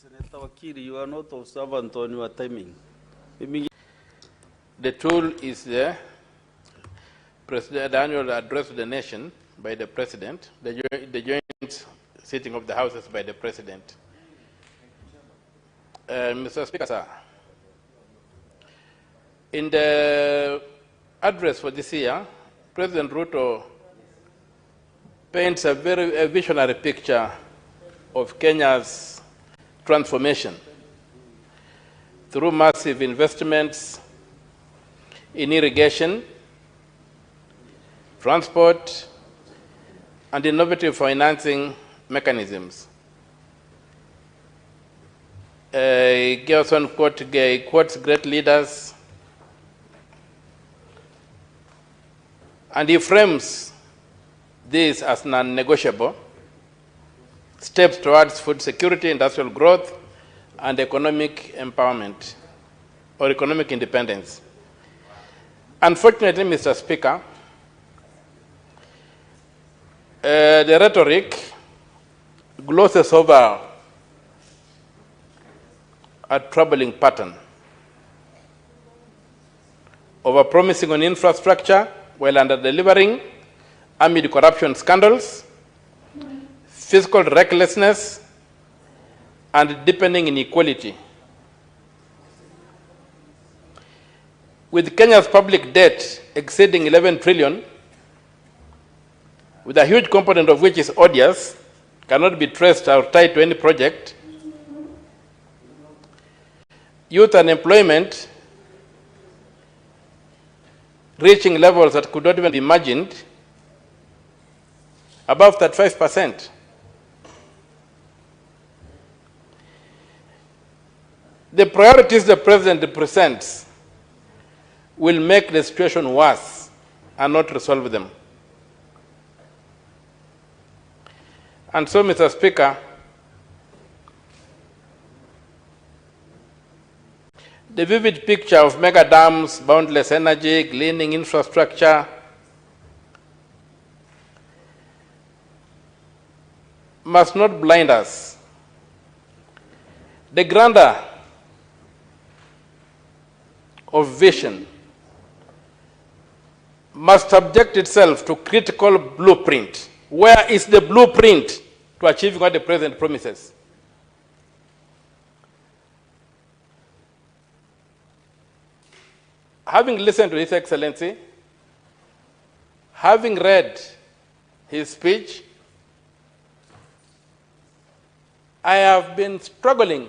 Senator Wakili, you are not observant on your timing. The tool is the annual address to the nation by the President, the joint sitting of the Houses by the President. Mr. Speaker, sir, in the address for this year, President Ruto paints a very visionary picture of Kenya's transformation through massive investments in irrigation, transport, and innovative financing mechanisms. Gerson quotes great leaders, and he frames this as non-negotiable steps towards food security, industrial growth, and economic empowerment or economic independence. Unfortunately, Mr. Speaker, the rhetoric glosses over a troubling pattern of promising on infrastructure while under-delivering amid corruption scandals, fiscal recklessness, and deepening inequality. With Kenya's public debt exceeding 11 trillion, with a huge component of which is odious, cannot be traced or tied to any project, youth unemployment reaching levels that could not even be imagined, above 35%. The priorities the President presents will make the situation worse and not resolve them. And so, Mr. Speaker, the vivid picture of mega dams, boundless energy, gleaning infrastructure, must not blind us. The grandeur of vision must subject itself to critical blueprint. Where is the blueprint to achieving what the President promises? Having listened to His Excellency, having read his speech, I have been struggling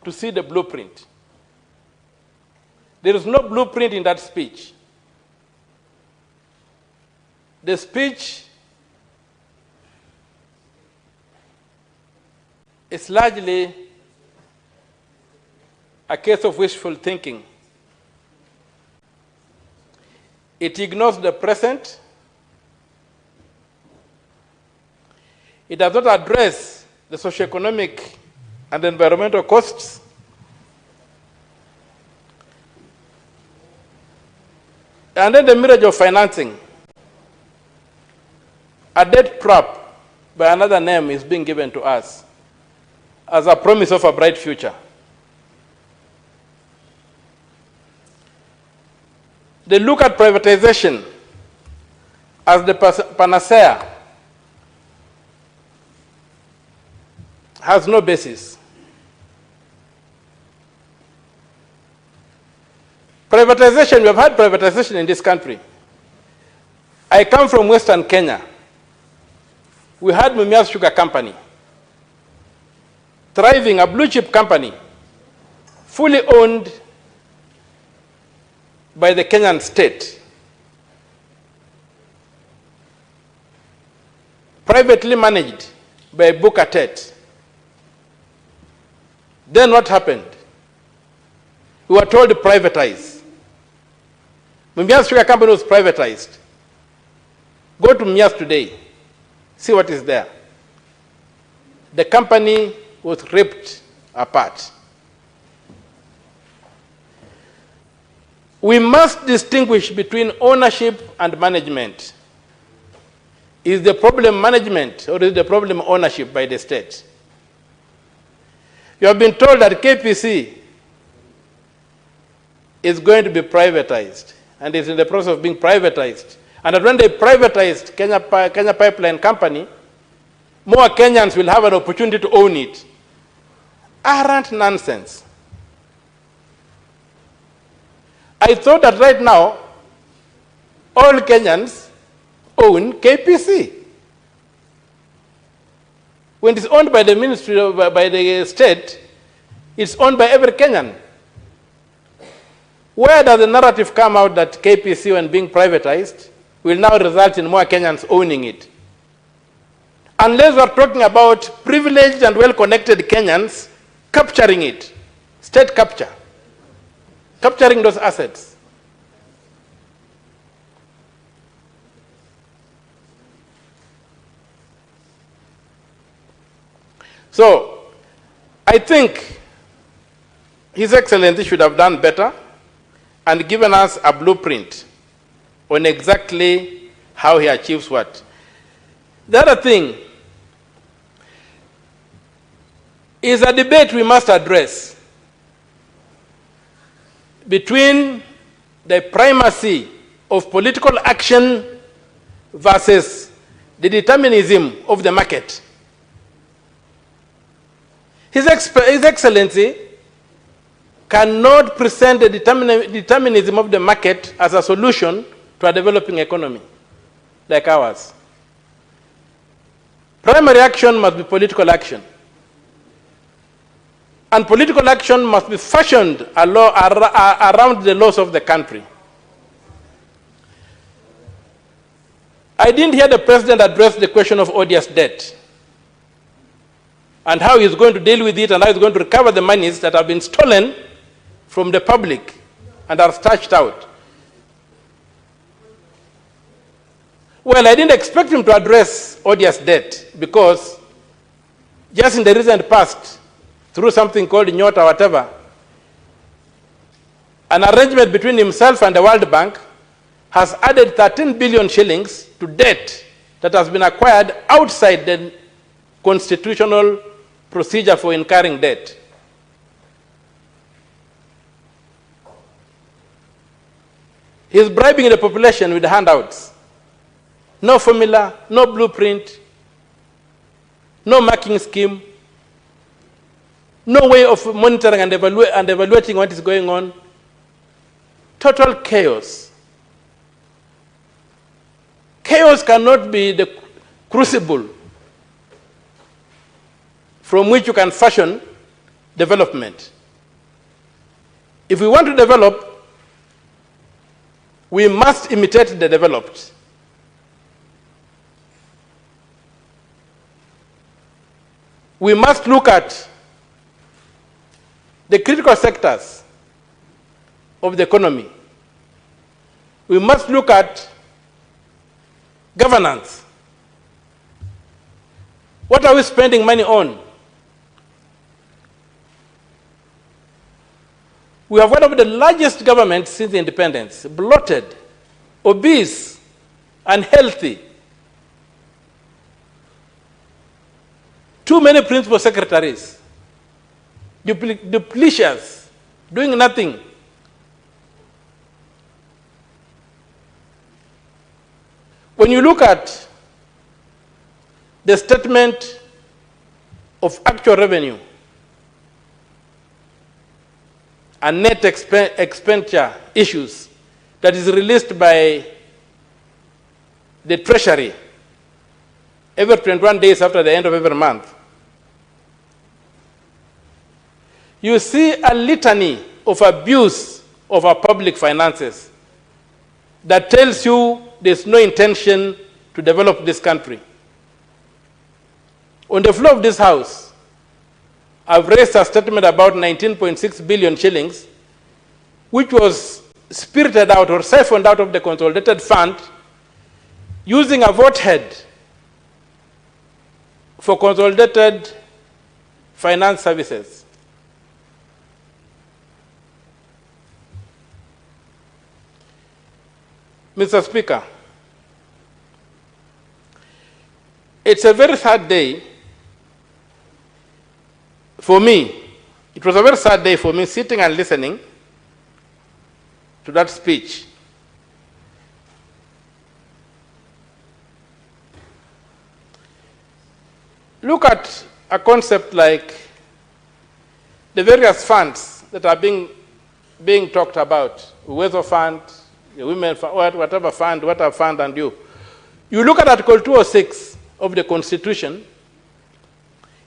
to see the blueprint. There is no blueprint in that speech. The speech is largely a case of wishful thinking. It ignores the present. It does not address the socioeconomic and environmental costs. And then the mirage of financing. A debt trap by another name is being given to us as a promise of a bright future. They look at privatization as the panacea has no basis. Privatization, we have had privatization in this country. I come from Western Kenya. We had Mumias Sugar Company, thriving, a blue chip company, fully owned by the Kenyan state, privately managed by Bukatet. Then what happened? We were told to privatize. Mumias Sugar Company was privatized. Go to Mumias today, see what is there. The company was ripped apart. We must distinguish between ownership and management. Is the problem management or is the problem ownership by the state? You have been told that KPC is going to be privatized and is in the process of being privatized. And that when they privatized Kenya Pipeline Company, more Kenyans will have an opportunity to own it. Arrant nonsense. I thought that right now, all Kenyans own KPC. When it's owned by the ministry, by the state, it's owned by every Kenyan. Where does the narrative come out that KPC, when being privatized, will now result in more Kenyans owning it? Unless we're talking about privileged and well-connected Kenyans capturing it, state capture, capturing those assets. So, I think His Excellency should have done better and given us a blueprint on exactly how he achieves what. The other thing is a debate we must address between the primacy of political action versus the determinism of the market. His Excellency cannot present the determinism of the market as a solution to a developing economy like ours. Primary action must be political action. And political action must be fashioned around the laws of the country. I didn't hear the president address the question of odious debt and how he's going to deal with it and how he's going to recover the monies that have been stolen from the public and are stashed out. Well, I didn't expect him to address odious debt because just in the recent past, through something called Nyota or whatever, an arrangement between himself and the World Bank has added 13 billion shillings to debt that has been acquired outside the constitutional procedure for incurring debt. He's bribing the population with handouts. No formula, no blueprint, no marking scheme, no way of monitoring and evaluating what is going on. Total chaos. Chaos cannot be the crucible from which you can fashion development. If we want to develop, we must imitate the developed. We must look at the critical sectors of the economy. We must look at governance. What are we spending money on? We have one of the largest governments since independence, bloated, obese, unhealthy. Too many principal secretaries, duplicious, doing nothing. When you look at the statement of actual revenue and net expenditure issues that is released by the Treasury every 21 days after the end of every month, you see a litany of abuse of our public finances that tells you there's no intention to develop this country. On the floor of this House, I've raised a statement about 19.6 billion shillings, which was spirited out or siphoned out of the consolidated fund using a vote head for consolidated finance services. Mr. Speaker, it's a very sad day for me It was a very sad day for me sitting and listening to that speech. Look at a concept like the various funds that are being talked about, Uwezo Fund, the Women Fund, whatever fund, and you. You look at Article 206 of the Constitution,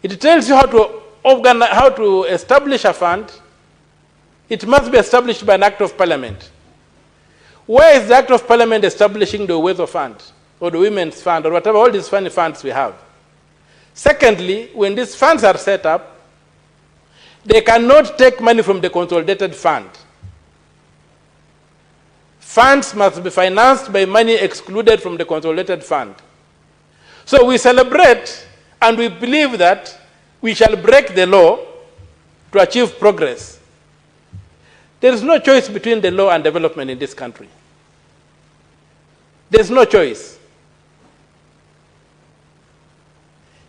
it tells you how to establish a fund. It must be established by an Act of Parliament. Where is the Act of Parliament establishing the Uwezo Fund, or the Women's Fund, or whatever, all these funds we have? Secondly, when these funds are set up, they cannot take money from the consolidated fund. Funds must be financed by money excluded from the consolidated fund. So we celebrate and we believe that we shall break the law to achieve progress. There is no choice between the law and development in this country. There is no choice.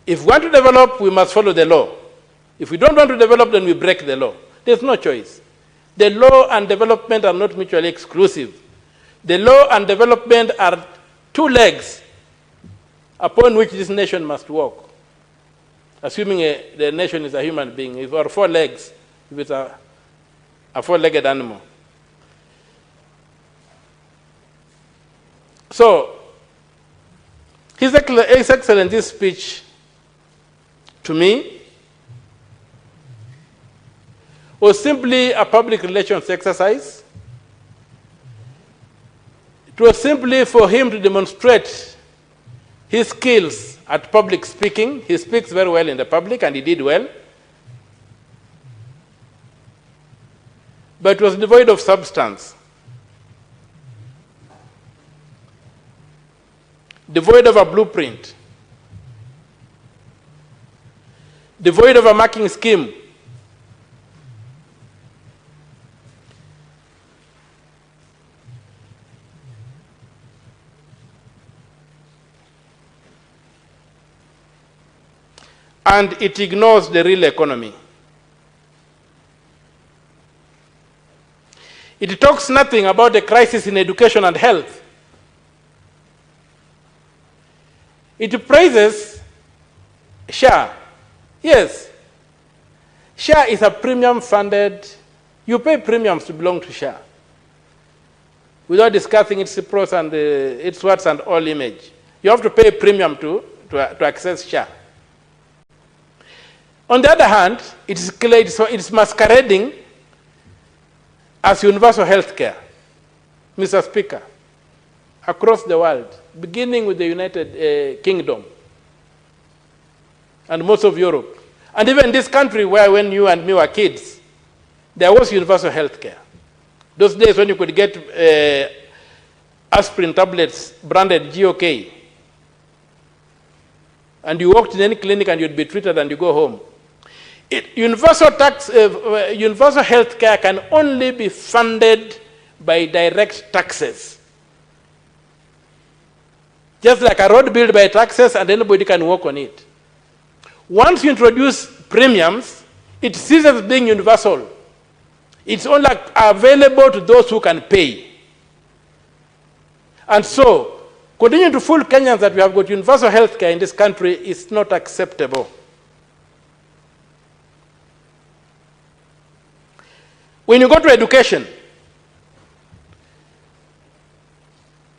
If we want to develop, we must follow the law. If we don't want to develop, then we break the law. There's no choice. The law and development are not mutually exclusive. The law and development are two legs upon which this nation must walk, assuming the nation is a human being, or four legs, if it's a four-legged animal. So, His Excellency's speech, to me, was simply a public relations exercise. It was simply for him to demonstrate his skills at public speaking. He speaks very well in the public, and he did well. But it was devoid of substance, devoid of a blueprint, devoid of a marking scheme. And it ignores the real economy. It talks nothing about the crisis in education and health. It praises SHA. Yes, SHA is a premium funded, you pay premiums to belong to SHA, without discussing its pros and its words and all image. You have to pay a premium to access SHA. On the other hand, it's masquerading as universal health care, Mr. Speaker, across the world, beginning with the United Kingdom and most of Europe. And even this country where when you and me were kids, there was universal health care. Those days when you could get aspirin tablets branded GOK, and you walked in any clinic and you'd be treated and you go home. Universal health care can only be funded by direct taxes. Just like a road built by taxes and anybody can walk on it. Once you introduce premiums, it ceases being universal. It's only available to those who can pay. And so, continuing to fool Kenyans that we have got universal health care in this country is not acceptable. When you go to education,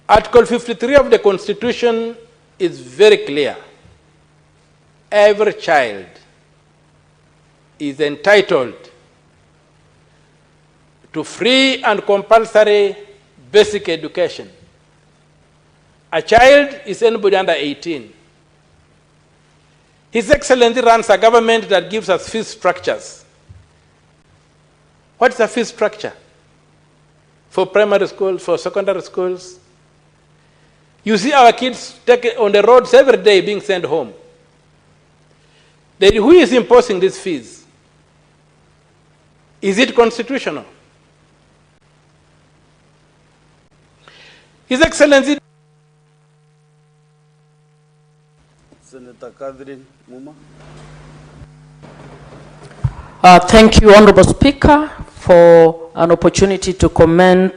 Article 53 of the Constitution is very clear. Every child is entitled to free and compulsory basic education. A child is anybody under 18. His Excellency runs a government that gives us fee structures. What's the fee structure for primary schools, for secondary schools? You see our kids on the roads every day being sent home. Then who is imposing these fees? Is it constitutional? His Excellency. Senator Catherine Muma. Thank you, Honorable Speaker, for an opportunity to comment